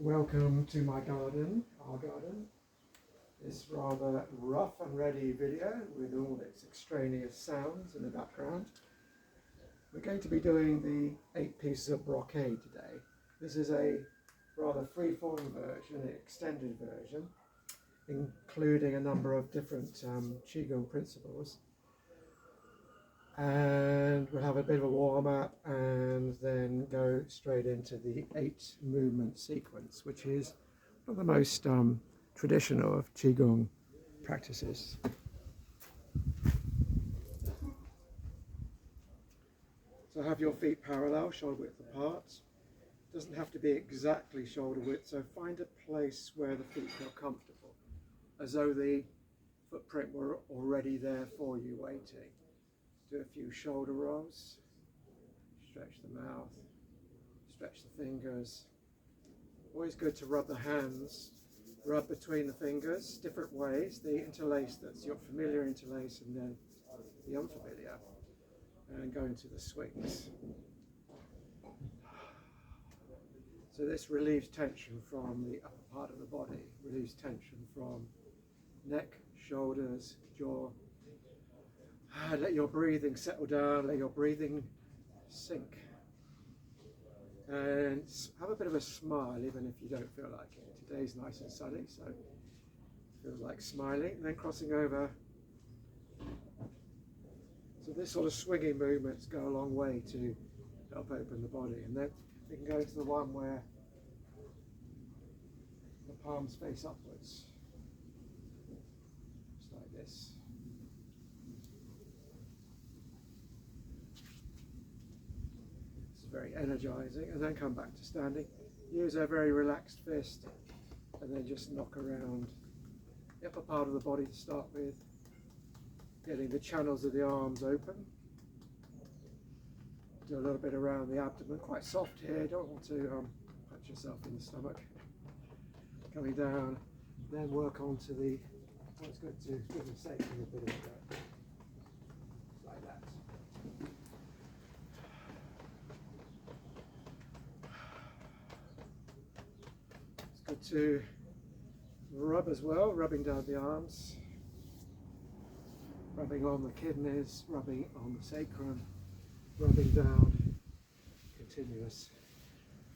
Welcome to my garden, our garden. This rather rough and ready video with all its extraneous sounds in the background. We're going to be doing the 8 pieces of brocade today. This is a rather free-form version, an extended version, including a number of different qigong principles. And we'll have a bit of a warm-up and then go straight into the 8 movement sequence, which is one of the most traditional of qigong practices. So have your feet parallel, shoulder width apart. It doesn't have to be exactly shoulder width, so find a place where the feet feel comfortable, as though the footprint were already there for you waiting. Do a few shoulder rolls, stretch the mouth, stretch the fingers. Always good to rub the hands, rub between the fingers, different ways. The interlace, that's your familiar interlace, and then the unfamiliar, and go into the swings. So this relieves tension from the upper part of the body, relieves tension from neck, shoulders, jaw. Let your breathing settle down, let your breathing sink. And have a bit of a smile, even if you don't feel like it. Today's nice and sunny, so it feels like smiling. And then crossing over. So this sort of swinging movements go a long way to help open the body. And then we can go to the one where the palms face upwards, just like this. Very energizing, and then come back to standing. Use a very relaxed fist and then just knock around the upper part of the body to start with, getting the channels of the arms open. Do a little bit around the abdomen, quite soft here, don't want to punch yourself in the stomach. Coming down, then work on to the, it's good to give the sake of a bit of that. Like that. Good to rub as well, rubbing down the arms, rubbing on the kidneys, rubbing on the sacrum, rubbing down, continuous,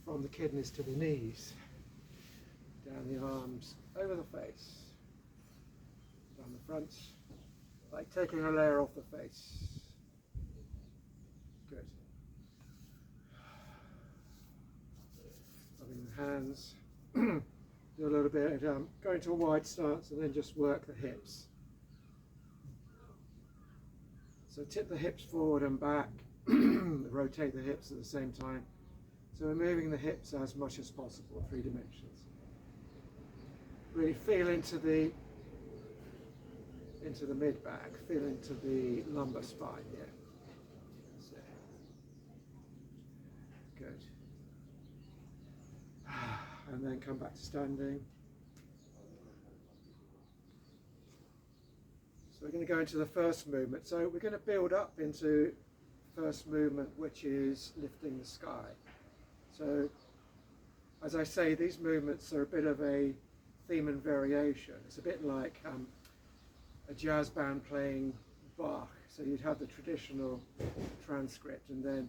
from the kidneys to the knees, down the arms, over the face, down the front, like taking a layer off the face. Good. Rubbing the hands. Do a little bit, go into a wide stance and then just work the hips. So tip the hips forward and back, rotate the hips at the same time. So we're moving the hips as much as possible, 3 dimensions. Really feel into the mid-back, feel into the lumbar spine here. That's it. Good. And then come back to standing. So we're going to go into the first movement. So we're going to build up into first movement, which is lifting the sky. So as I say, these movements are a bit of a theme and variation. It's a bit like a jazz band playing Bach. So you'd have the traditional transcript, and then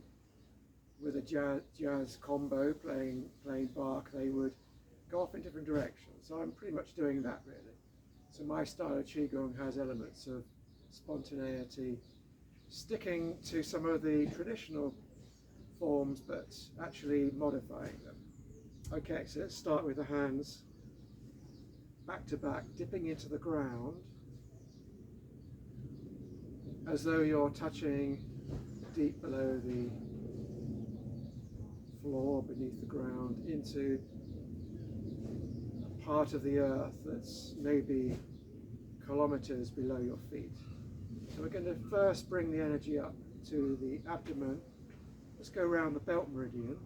with a jazz combo playing Bach, they would go off in different directions. So I'm pretty much doing that, really. So my style of qigong has elements of spontaneity, sticking to some of the traditional forms, but actually modifying them. Okay, so let's start with the hands back to back, dipping into the ground as though you're touching deep below the floor, beneath the ground, into a part of the earth that's maybe kilometers below your feet. So we're going to first bring the energy up to the abdomen. Let's go around the belt meridian.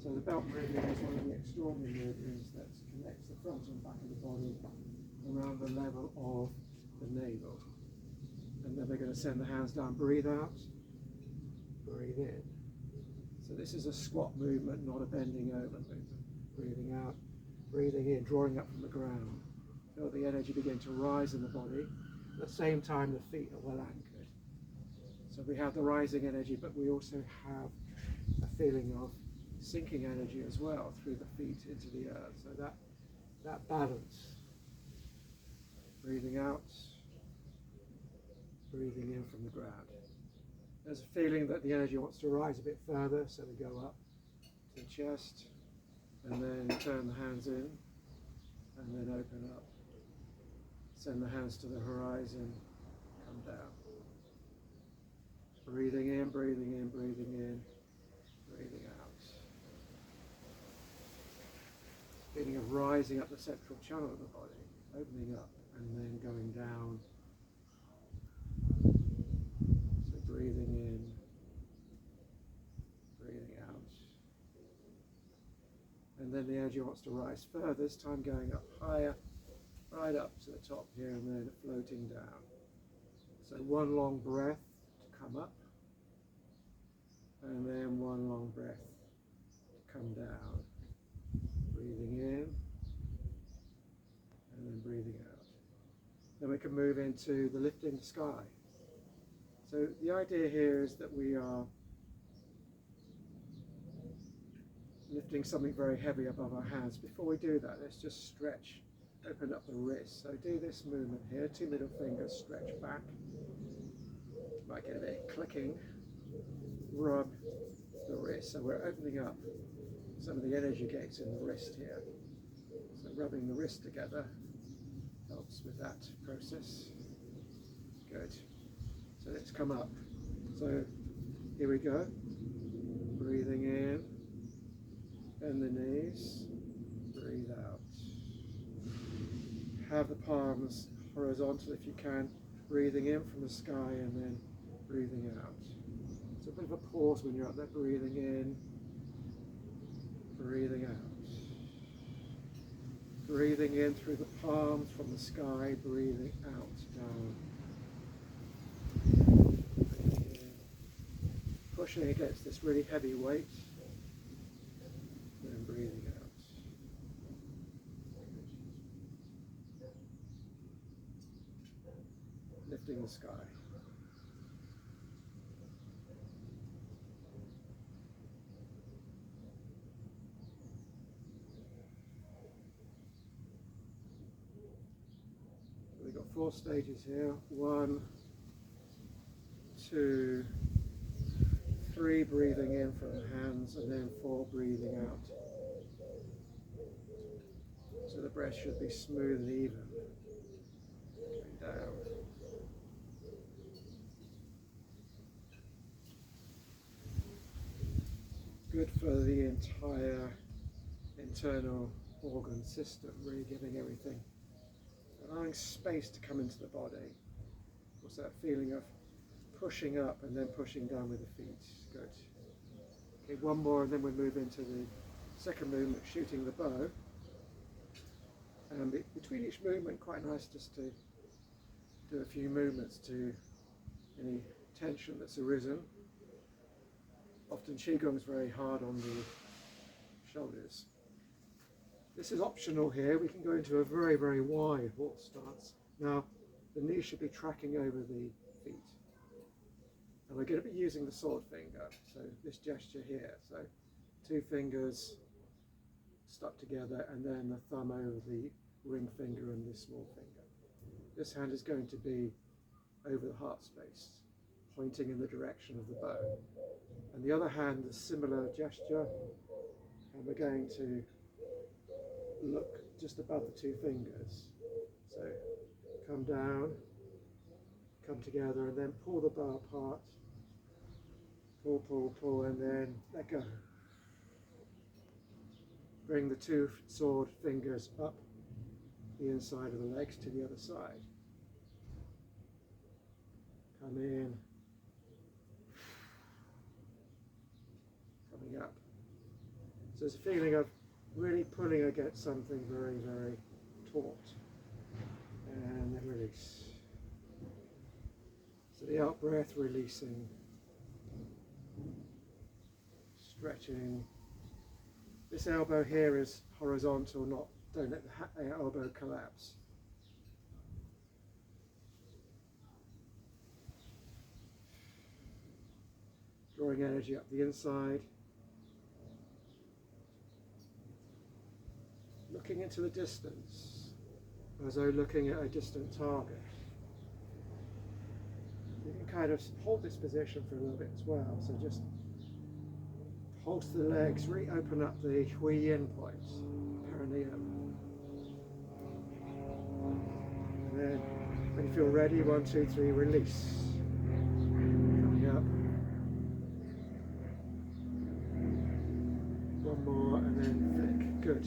So the belt meridian is one of the extraordinary meridians that connects the front and back of the body around the level of the navel. And then we're going to send the hands down, breathe out, breathe in. So this is a squat movement, not a bending over movement. breathing out, breathing in, drawing up from the ground. Feel the energy begin to rise in the body. At the same time, the feet are well anchored. So we have the rising energy, but we also have a feeling of sinking energy as well through the feet into the earth. So that balance. Breathing out, breathing in from the ground. There's a feeling that the energy wants to rise a bit further, so we go up to the chest, and then turn the hands in, and then open up. Send the hands to the horizon, come down. Breathing in, breathing in, breathing in, breathing out. Feeling of rising up the central channel of the body, opening up and then going down. So breathing in, breathing out. And then the energy wants to rise further, this time going up higher, right up to the top here and then floating down. So one long breath to come up, and then one long breath to come down. Breathing in, and then breathing out. Then we can move into the lifting the sky. So the idea here is that we are lifting something very heavy above our hands. Before we do that, let's just stretch, open up the wrist. So do this movement here, 2 middle fingers stretch back. Might get a bit of clicking. Rub the wrist. So we're opening up some of the energy gates in the wrist here. So rubbing the wrist together helps with that process. Good. So let's come up. So here we go. Breathing in. Bend the knees. Breathe out. Have the palms horizontal if you can. Breathing in from the sky and then breathing out. So a bit of a pause when you're up there. Breathing in. Breathing out. Breathing in through the palms from the sky, breathing out, down. Breathing in. Pushing against this really heavy weight, then breathing out. Lifting the sky. We've got 4 stages here. 1, 2, 3 breathing in from the hands, and then 4 breathing out. So the breath should be smooth and even. Going down. Good for the entire internal organ system, really giving everything, allowing space to come into the body. What's that feeling of pushing up and then pushing down with the feet? Good. Okay, one more and then we'll move into the second movement, shooting the bow. And between each movement, quite nice just to do a few movements to any tension that's arisen. Often qigong is very hard on the shoulders. This is optional here. We can go into a very, very wide horse stance. Now, the knees should be tracking over the feet. And we're going to be using the sword finger. So this gesture here. So 2 fingers stuck together and then the thumb over the ring finger and the small finger. This hand is going to be over the heart space, pointing in the direction of the bow. And the other hand, a similar gesture. And we're going to look just above the 2 fingers. So come down, come together, and then pull the bow apart. Pull, pull, pull, and then let go. Bring the 2 sword fingers up the inside of the legs to the other side. Come in. Coming up. So there's a feeling of really pulling against something very, very taut. And then release. So the out breath, releasing, stretching, This elbow here is horizontal, don't let the elbow collapse. Drawing energy up the inside. Looking into the distance, as though looking at a distant target. You can kind of hold this position for a little bit as well, so just pulse the legs, really open up the hui yin point, perineum. And then when you feel ready, 1, 2, 3, release. Coming up. One more and then flick. Good.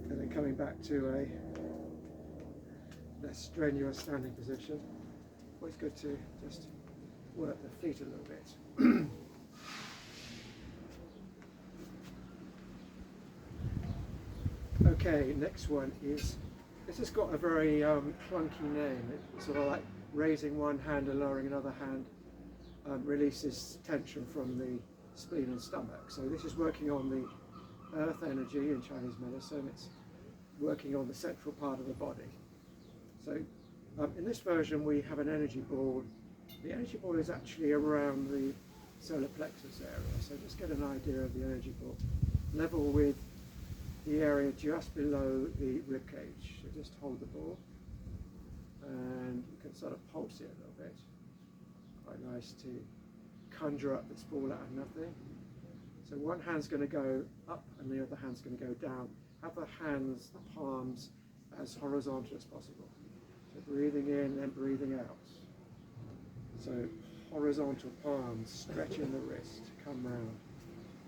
And then coming back to a less strenuous standing position. Always good to just work the feet a little bit. Okay, next one is, this has got a very clunky name. It's sort of like raising one hand and lowering another hand releases tension from the spleen and stomach. So this is working on the earth energy in Chinese medicine. It's working on the central part of the body. So in this version we have an energy ball. The energy ball is actually around the solar plexus area. So just get an idea of the energy ball. Level with the area just below the rib cage. So just hold the ball and you can sort of pulse it a little bit. Quite nice to conjure up this ball out of nothing. So one hand's going to go up and the other hand's going to go down. Have the hands, the palms, as horizontal as possible. So breathing in and breathing out. So horizontal palms, stretching the wrist, come round.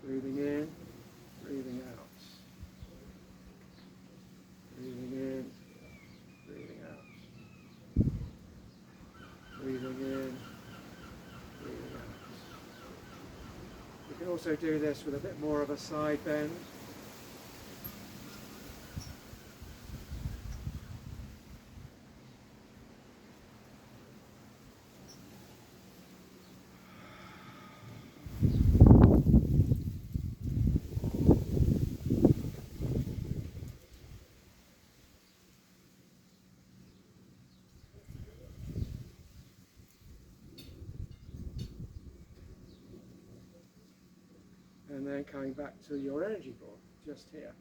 Breathing in, breathing out. Breathing in, breathing out. Breathing in, breathing out. You can also do this with a bit more of a side bend. And then coming back to your energy ball, just here.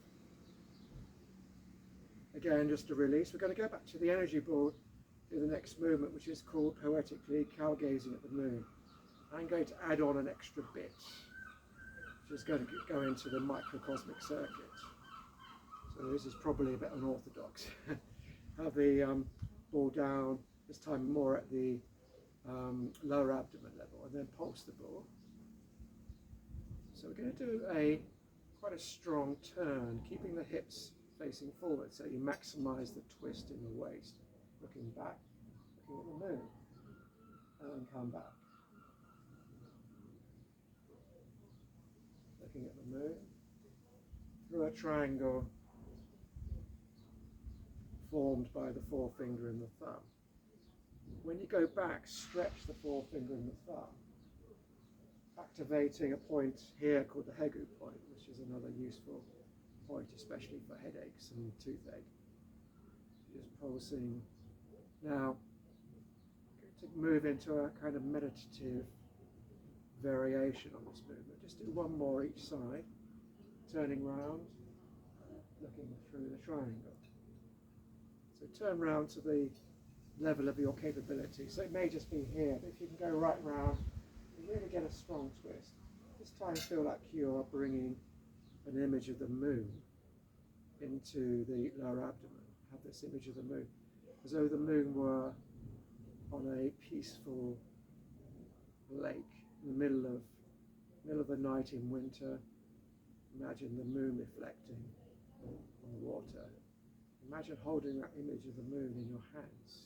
Again, just to release, we're going to go back to the energy ball, do the next movement, which is called poetically cow gazing at the moon. I'm going to add on an extra bit, which is going to go into the microcosmic circuit. So this is probably a bit unorthodox. Have the ball down, this time more at the lower abdomen level, and then pulse the ball. So we're going to do quite a strong turn, keeping the hips facing forward, so you maximize the twist in the waist. Looking back, looking at the moon, and then come back. Looking at the moon, through a triangle formed by the forefinger and the thumb. When you go back, stretch the forefinger and the thumb, activating a point here called the Hegu point, which is another useful point, especially for headaches and toothache. Just pulsing. Now, to move into a kind of meditative variation on this movement. Just do one more each side, turning round, looking through the triangle. So turn round to the level of your capability. So it may just be here, but if you can go right round, you really get a strong twist. This time feel like you're bringing an image of the moon into the lower abdomen. Have this image of the moon, as though the moon were on a peaceful lake in the middle of the night in winter. Imagine the moon reflecting on the water. Imagine holding that image of the moon in your hands.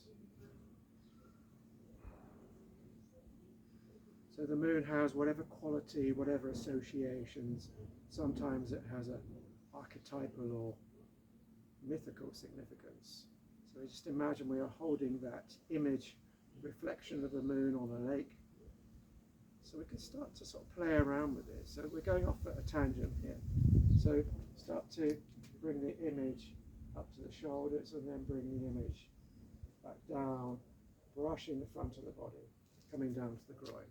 So the moon has whatever quality, whatever associations. Sometimes it has an archetypal or mythical significance. So just imagine we are holding that image, reflection of the moon on a lake, So we can start to sort of play around with this. So we're going off at a tangent here. So start to bring the image up to the shoulders and then bring the image back down, brushing the front of the body, coming down to the groin.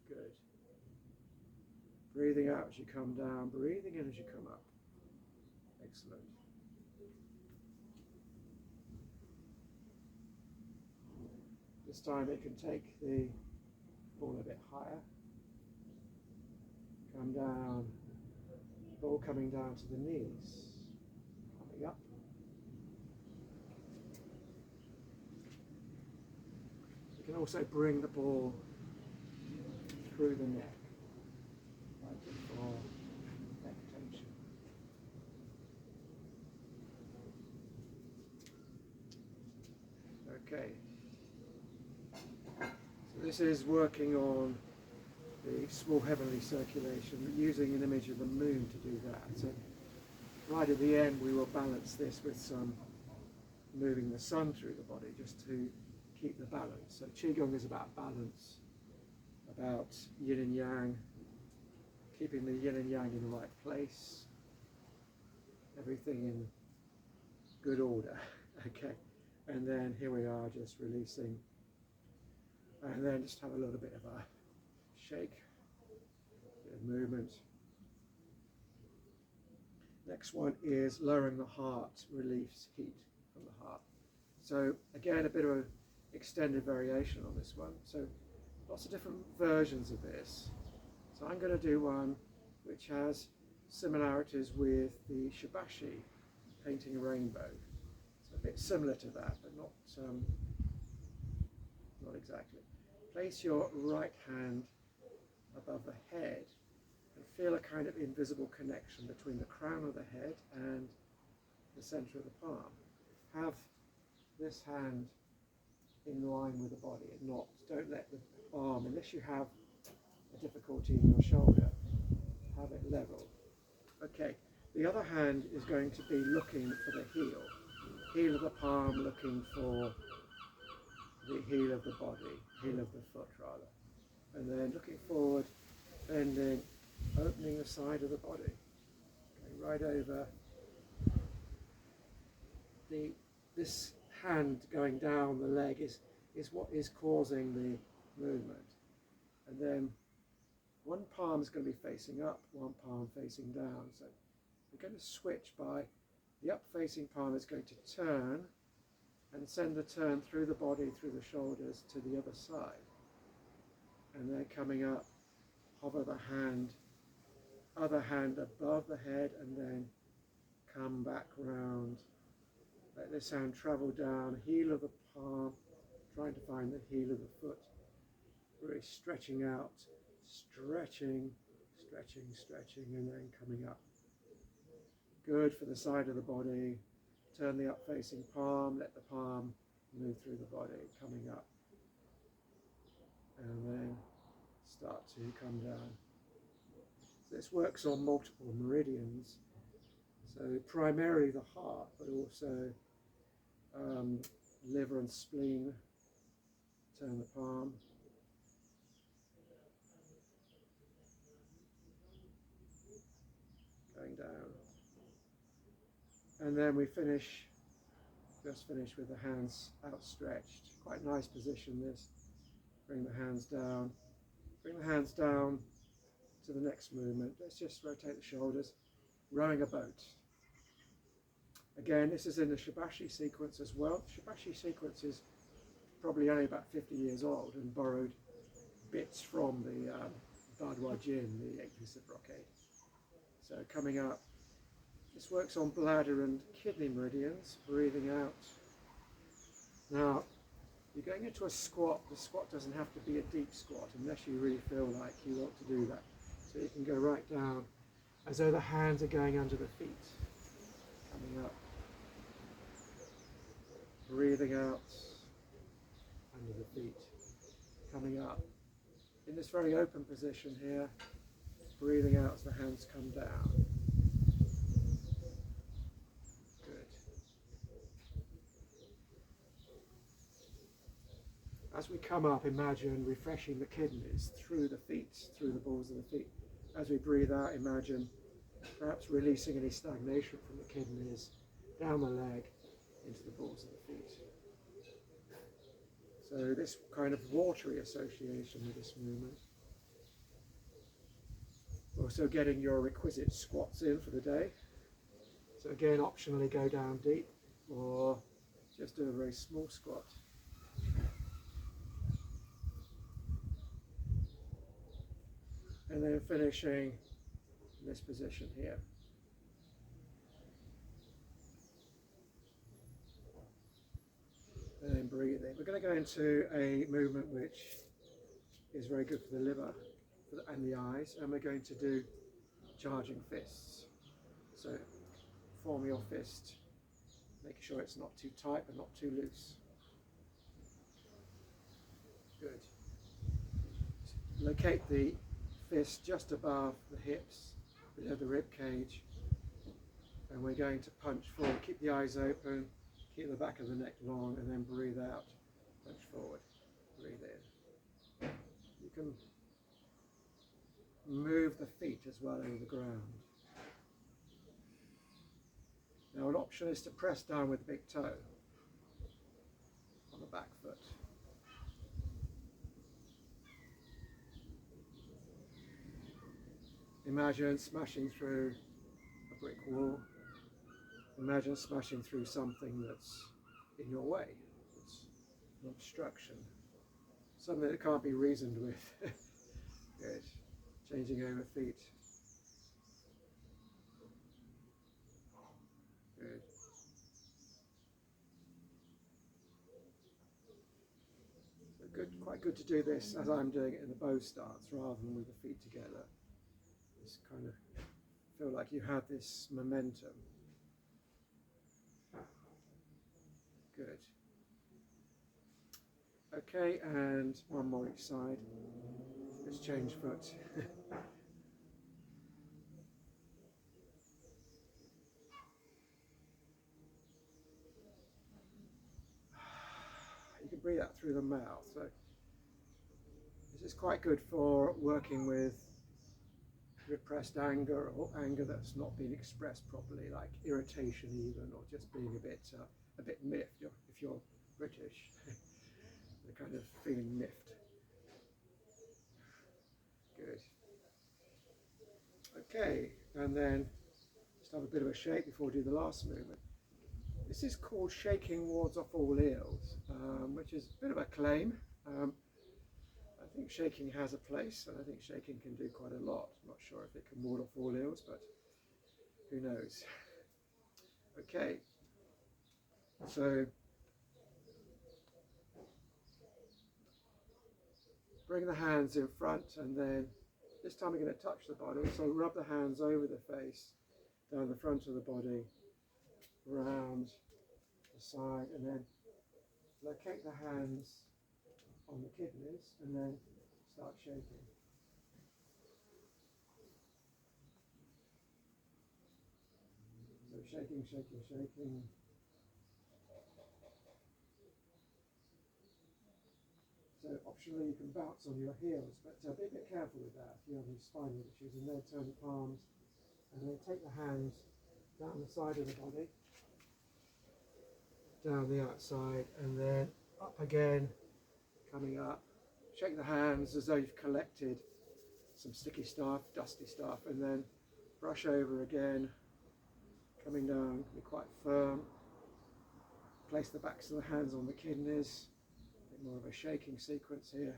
Good. Breathing out as you come down, breathing in as you come up. Excellent. This time it can take the ball a bit higher. Come down, ball coming down to the knees, coming up. You can also bring the ball through the neck, like before, neck tension. Okay. So this is working on the small heavenly circulation, using an image of the moon to do that. So right at the end we will balance this with some moving the sun through the body just to keep the balance. So qigong is about balance, about yin and yang, keeping the yin and yang in the right place, everything in good order. Okay, and then here we are just releasing, and then just have a little bit of a shake, bit of movement. Next one is lowering the heart, relieves heat from the heart. So again, a bit of an extended variation on this one. So lots of different versions of this. So I'm going to do one which has similarities with the shibashi, painting a rainbow. It's a bit similar to that, but not exactly. Place your right hand above the head and feel a kind of invisible connection between the crown of the head and the center of the palm. Have this hand in line with the body and not, don't let the arm, unless you have a difficulty in your shoulder, have it level. Okay, the other hand is going to be looking for the heel of the palm, looking for the heel of the body, heel of the foot rather. And then looking forward, bending, opening the side of the body. Going right over this hand going down the leg is what is causing the movement. And then one palm is going to be facing up, one palm facing down. So we're going to switch by the up facing palm is going to turn and send the turn through the body, through the shoulders to the other side. And then coming up, hover the hand, other hand above the head, and then come back round. Let this hand travel down, heel of the palm, trying to find the heel of the foot. Really stretching out, stretching, stretching, stretching, and then coming up. Good for the side of the body. Turn the up facing palm, let the palm move through the body, coming up. And then start to come down. So this works on multiple meridians. So primarily the heart, but also liver and spleen. Turn the palm. Going down. And then we just finish with the hands outstretched. Quite nice position this. Bring the hands down. Bring the hands down to the next movement. Let's just rotate the shoulders. Rowing a boat. Again, this is in the shibashi sequence as well. The shibashi sequence is probably only about 50 years old and borrowed bits from the Badwa Jin, the 8th piece of Brocade. So coming up, this works on bladder and kidney meridians, breathing out. Now, you're going into a squat. The squat doesn't have to be a deep squat unless you really feel like you want to do that. So you can go right down as though the hands are going under the feet. Coming up. Breathing out under the feet. Coming up. In this very open position here, breathing out as the hands come down. Good. As we come up, imagine refreshing the kidneys through the feet, through the balls of the feet. As we breathe out, imagine perhaps releasing any stagnation from the kidneys down the leg into the balls of the feet. So this kind of watery association with this movement. Also getting your requisite squats in for the day. So again, optionally go down deep or just do a very small squat. And then finishing in this position here. And then breathing. We're going to go into a movement which is very good for the liver and the eyes, and we're going to do charging fists. So form your fist, making sure it's not too tight but not too loose. Good. Locate the fist just above the hips, below the rib cage, and we're going to punch forward. Keep the eyes open, keep the back of the neck long, and then breathe out. Punch forward, breathe in. You can move the feet as well over the ground. Now an option is to press down with the big toe on the back foot. Imagine smashing through a brick wall. Imagine smashing through something that's in your way. It's an obstruction. Something that can't be reasoned with. Good. Changing over feet. Good. So good, quite good to do this as I'm doing it in the bow stance rather than with the feet together. Just kind of feel like you have this momentum. Good. Okay, and one more each side. Let's change foot. You can breathe out through the mouth. So this is quite good for working with repressed anger or anger that's not being expressed properly, like irritation even, or just being a bit miffed. If you're British, they're kind of feeling miffed. Good. Okay, and then just have a bit of a shake before we do the last movement. This is called shaking wards off all ills, which is a bit of a claim. I think shaking has a place, and I think shaking can do quite a lot. I'm not sure if it can ward off all ills, but who knows. Okay, so bring the hands in front, and then this time we're going to touch the body. So rub the hands over the face, down the front of the body, round the side, and then locate the hands on the kidneys, and then start shaking. So shaking, shaking, shaking. So optionally you can bounce on your heels, but be a bit careful with that if you have any spinal issues, and then turn the palms, and then take the hands down the side of the body, down the outside, and then up again, coming up. Shake the hands as though you've collected some sticky stuff, dusty stuff, and then brush over again, coming down, be quite firm. Place the backs of the hands on the kidneys, a bit more of a shaking sequence here.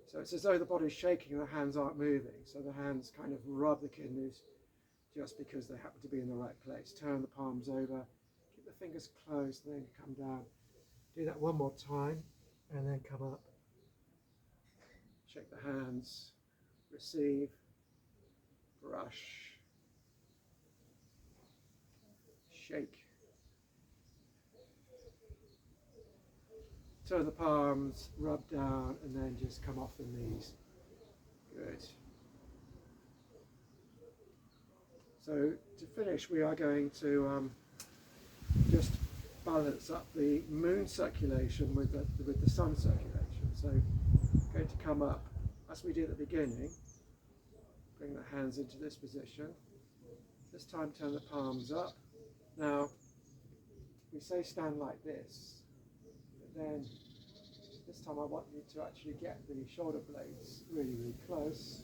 So it's as though the body's shaking and the hands aren't moving, so the hands kind of rub the kidneys just because they happen to be in the right place. Turn the palms over, keep the fingers closed, and then come down. Do that one more time, and then come up. Shake the hands, receive, brush, shake. Turn the palms, rub down, and then just come off the knees. Good. So to finish, we are going to just balance up the moon circulation with the sun circulation. So going to come up, as we did at the beginning, bring the hands into this position. This time turn the palms up. Now, we say stand like this, but then this time I want you to actually get the shoulder blades really, really close.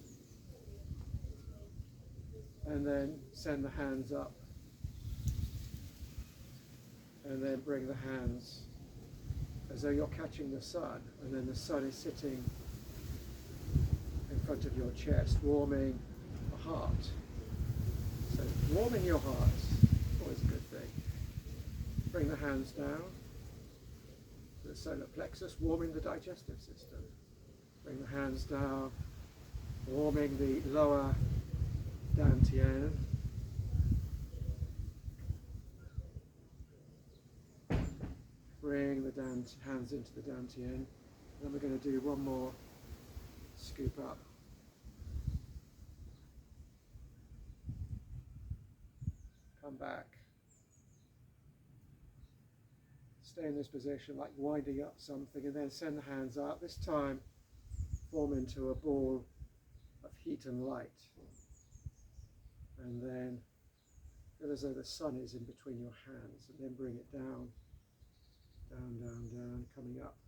And then send the hands up. And then bring the hands as though you're catching the sun, and then the sun is sitting in front of your chest, warming the heart. So warming your heart is always a good thing. Bring the hands down to the solar plexus, warming the digestive system. Bring the hands down, warming the lower dantian. Bring the hands into the dantian. Then we're going to do one more scoop up. Come back. Stay in this position like winding up something, and then send the hands up. This time form into a ball of heat and light. And then feel as though the sun is in between your hands, and then bring it down. Down, down, down, coming up,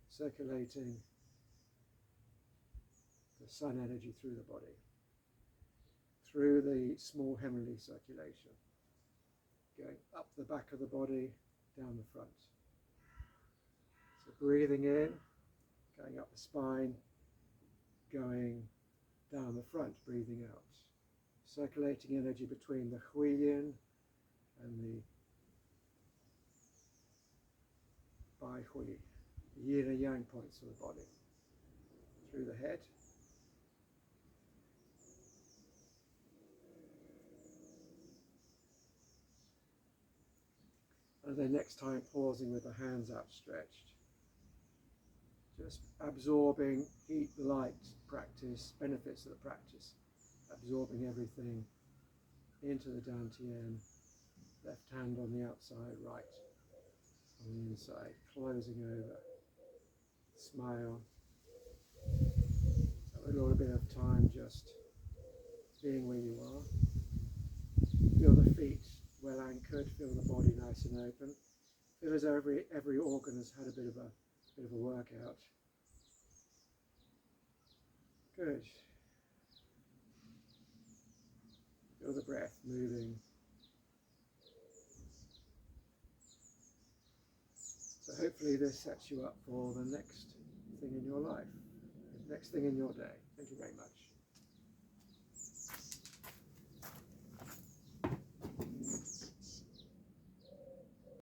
circulating the sun energy through the body, through the small heavenly circulation, going up the back of the body, down the front. So breathing in, going up the spine, going down the front, breathing out, circulating energy between the huiyin and the Bai Hui, the yin and yang points of the body, through the head. And then next time pausing with the hands outstretched. Just absorbing heat, light, practice, benefits of the practice. Absorbing everything into the dantian, left hand on the outside, right on the inside, closing over, smile. So a little bit of time just being where you are. Feel the feet well anchored, feel the body nice and open. Feel as though every organ has had a bit of a workout. Good. Feel the breath moving. So hopefully this sets you up for the next thing in your life, the next thing in your day. Thank you very much.